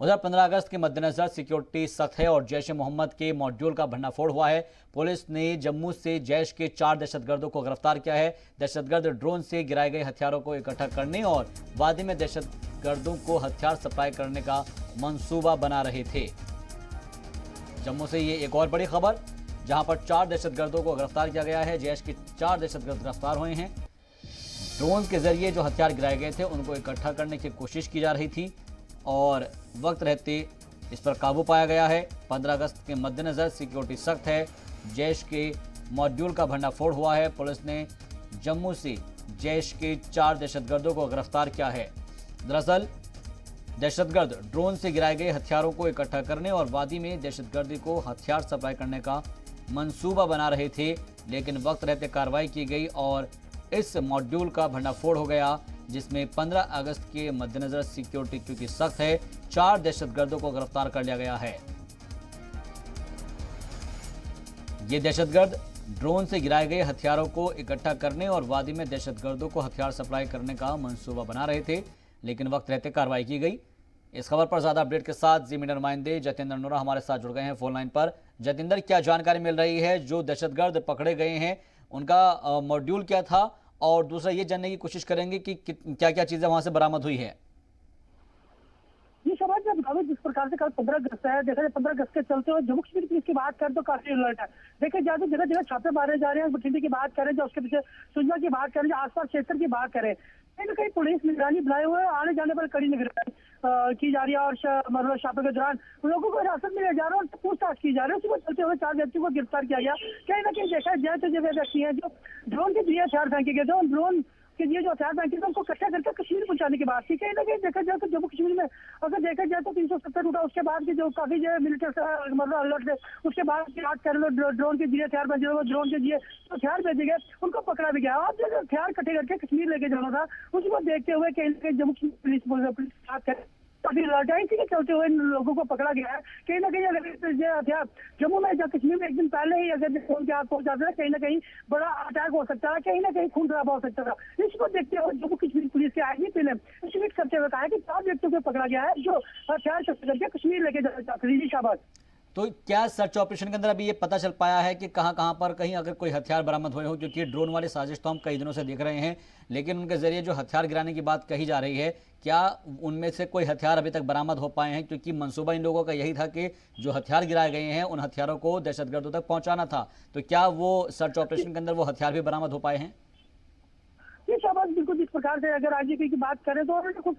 उधर 15 अगस्त के मद्देनजर सिक्योरिटी सख्त है और जैश ए मोहम्मद के मॉड्यूल का भंडाफोड़ हुआ है। पुलिस ने जम्मू से जैश के 4 दहशतगर्दों को गिरफ्तार किया है। दहशतगर्द ड्रोन से गिराए गए हथियारों को इकट्ठा करने और वादी में दहशतगर्दों को हथियार सप्लाई करने का मंसूबा बना रहे थे। जम्मू से ये एक और बड़ी खबर, जहां पर 4 दहशतगर्दों को गिरफ्तार किया गया है। जैश के 4 दहशतगर्द गिरफ्तार हुए हैं। ड्रोन के जरिए जो हथियार गिराए गए थे उनको इकट्ठा करने की कोशिश की जा रही थी और वक्त रहते इस पर काबू पाया गया है। 15 अगस्त के मद्देनजर सिक्योरिटी सख्त है। जैश के मॉड्यूल का भंडाफोड़ हुआ है। पुलिस ने जम्मू से जैश के 4 दहशतगर्दों को गिरफ्तार किया है। दरअसल दहशतगर्द ड्रोन से गिराए गए हथियारों को इकट्ठा करने और वादी में दहशतगर्दी को हथियार सप्लाई करने का मंसूबा बना रहे थे, लेकिन वक्त रहते कार्रवाई की गई और इस मॉड्यूल का भंडाफोड़ हो गया, जिसमें 15 अगस्त के मद्देनजर सिक्योरिटी क्योंकि सख्त है, 4 दहशतगर्दों को गिरफ्तार कर लिया गया है। ये दहशतगर्द ड्रोन से गिराए गए हथियारों को इकट्ठा करने और वादी में दहशतगर्दों को हथियार सप्लाई करने का मंसूबा बना रहे थे, लेकिन वक्त रहते कार्रवाई की गई। इस खबर पर ज्यादा अपडेट के साथ जी मीडिया नुमाइंदे जतेंद्र नोरा हमारे साथ जुड़ गए हैं फोन लाइन पर। जतेंद्र, क्या जानकारी मिल रही है? जो दहशतगर्द पकड़े गए हैं उनका मॉड्यूल क्या था, और दूसरा ये जानने की कोशिश करेंगे कि क्या क्या चीजें वहां से बरामद हुई है। ये समाज जब बता जिस प्रकार से कल 15 अगस्त है, देखा जाए 15 अगस्त के चलते हुए जम्मू कश्मीर पुलिस की बात करें तो काफी अलर्ट है। देखे जाए तो जगह जगह छापे मारे जा रहे हैं। बठिंडे की बात करें, जो उसके पीछे सुजमा की बात करें, जो आसपास क्षेत्र की बात करें, कहीं ना कहीं पुलिस निगरानी बनाए हुए आने जाने पर कड़ी निगरानी की जा रही है और मतलब छापे के दौरान लोगों को हिरासत में लिया जा रहा है और पूछताछ की जा रही है। उसी को चलते हुए 4 व्यक्तियों को गिरफ्तार किया गया। कहीं ना कहीं देखा जाए तो जो व्यक्ति है जो ड्रोन के जरिए हथियार फेंके गए थे, ड्रोन के लिए जो हथियार फेंके थे उनको इकट्ठा करके कश्मीर पहुंचाने की बात थी। कहीं ना कहीं देखा जाए तो जम्मू कश्मीर में अगर देखा जाए तो 370 उठा, उसके बाद की जो काफी जो मिलिट्री मतलब अलर्ट थे, उसके बाद की बात कर लो ड्रोन के जरिए हथियार भेजे गए, ड्रोन के जरिए हथियार भेजे गए, उनको पकड़ा भी गया। और जो हथियार इकट्ठे करके कश्मीर लेके जाना था, उसको देखते हुए कहीं ना कहीं जम्मू कश्मीर पुलिस बात करे काफी अलर्ट है। इसी के चलते हुए लोगों को पकड़ा गया है। कहीं ना कहीं अगर हथियार जम्मू में या कश्मीर में एक दिन पहले ही अगर फोन के हाथ पहुंच जाते हैं, कहीं ना कहीं बड़ा अटैक हो सकता है, कहीं ना कहीं खून खराबा हो सकता था। इसको देखते हुए जम्मू कश्मीर पुलिस के आईजीपी ने ट्वीट करते हुए कहा है कि 4 व्यक्तियों को पकड़ा गया है जो हथियार करके कश्मीर लेके जाना चाहते थे। शाबाश। तो क्या सर्च ऑपरेशन के अंदर अभी ये पता चल पाया है कि कहां कहां पर कहीं अगर कोई हथियार बरामद हुए हो? क्योंकि ड्रोन वाली साजिश तो हम कई दिनों से देख रहे हैं, लेकिन उनके जरिए जो हथियार गिराने की बात कही जा रही है, क्या उनमें से कोई हथियार अभी तक बरामद हो पाए हैं? क्योंकि मंसूबा इन लोगों का यही था कि जो हथियार गिराए गए हैं उन हथियारों को दहशतगर्दों तक पहुंचाना था। तो क्या वो सर्च ऑपरेशन के अंदर वो हथियार भी बरामद हो पाए हैं? ये शाबाश, बिल्कुल जिस प्रकार से अगर आईजीपी की बात करें तो उन्होंने खुद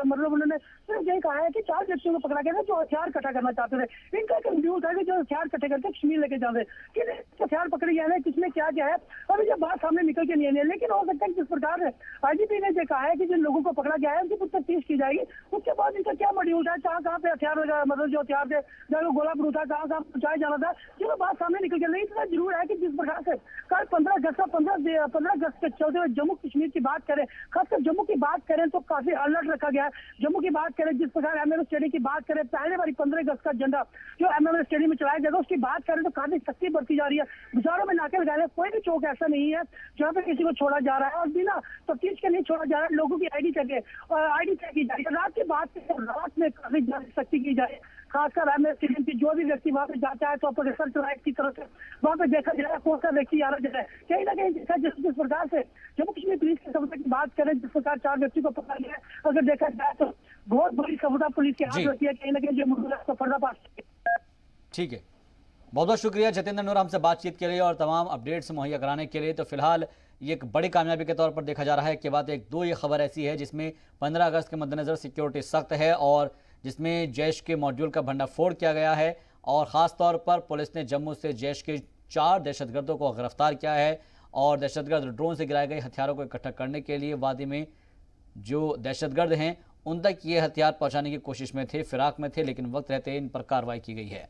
मतलब उन्होंने सिर्फ यही कहा है कि 4 व्यक्तियों को पकड़ा गया था जो हथियार इकट्ठा करना चाहते थे। इनका एक मॉड्यूल था कि जो हथियार इकट्ठे करके कश्मीर लेके जाते, कि हथियार पकड़े गए हैं, किसमें क्या क्या है अभी जब बात सामने निकल के नहीं है। लेकिन हो सकता है जिस प्रकार से आईजीपी ने जो कहा है कि जिन लोगों को पकड़ा गया है उनकी तफ्तीश की जाएगी। उसके बाद इनका क्या मॉड्यूल था, कहाँ पे हथियार मतलब जो हथियार थे, जहाँ गोला बारूद था, कहाँ पहुंचाया जाना था, चलो बात सामने निकल के नहीं। इतना जरूर है कि जिस प्रकार से कल 15 अगस्त के चलते हुए जम्मू कश्मीर की बात करें, खासकर जम्मू की बात करें तो काफी अलर्ट रखा गया है। जम्मू की बात करें, जिस प्रकार एमएमए स्टेडियम की बात करें, पहले बारी 15 अगस्त का झंडा जो एमएमए स्टेडियम में चलाया जाएगा उसकी बात करें तो काफी सख्ती बरती जा रही है। बाजारों में नाके लगाए, कोई भी चौक ऐसा नहीं है जहाँ पे किसी को छोड़ा जा रहा है और बिना तफ्तीश के नहीं छोड़ा जा रहा है। लोगों की आईडी चेक की जा रही है। रात की बात करें, रात में काफी सख्ती की जा रही है, खासकर एमएमए स्टेडियम की जो भी व्यक्ति वहां पे जाता है तो अपने रिसर्च राइट की तरफ से वहां पे देखा जाए कौन सा व्यक्ति आ रहा है। कहीं ना कहीं देखा जिस प्रकार से जम्मू कश्मीर पुलिस की सफलता की बात करें, जिस प्रकार 4 व्यक्ति को पकड़ा गया है, अगर देखा जाए तो बहुत बड़ी सफलता पुलिस के हाथ होती है। कहीं ना कहीं जो मुद्दा सफलता। ठीक है, बहुत बहुत शुक्रिया जतेंद्र नोरा हमसे बातचीत के लिए और तमाम अपडेट्स मुहैया कराने के लिए। तो फिलहाल ये एक बड़ी कामयाबी के तौर पर देखा जा रहा है कि बात एक दो ये खबर ऐसी है जिसमें 15 अगस्त के मद्देनजर सिक्योरिटी सख्त है और जिसमें जैश के मॉड्यूल का भंडाफोड़ किया गया है और ख़ास तौर पर पुलिस ने जम्मू से जैश के 4 दहशतगर्दों को गिरफ्तार किया है और दहशतगर्द ड्रोन से गिराए गए हथियारों को इकट्ठा करने के लिए वादी में जो दहशतगर्द हैं उन तक ये हथियार पहुंचाने की कोशिश में थे, फिराक में थे, लेकिन वक्त रहते इन पर कार्रवाई की गई है।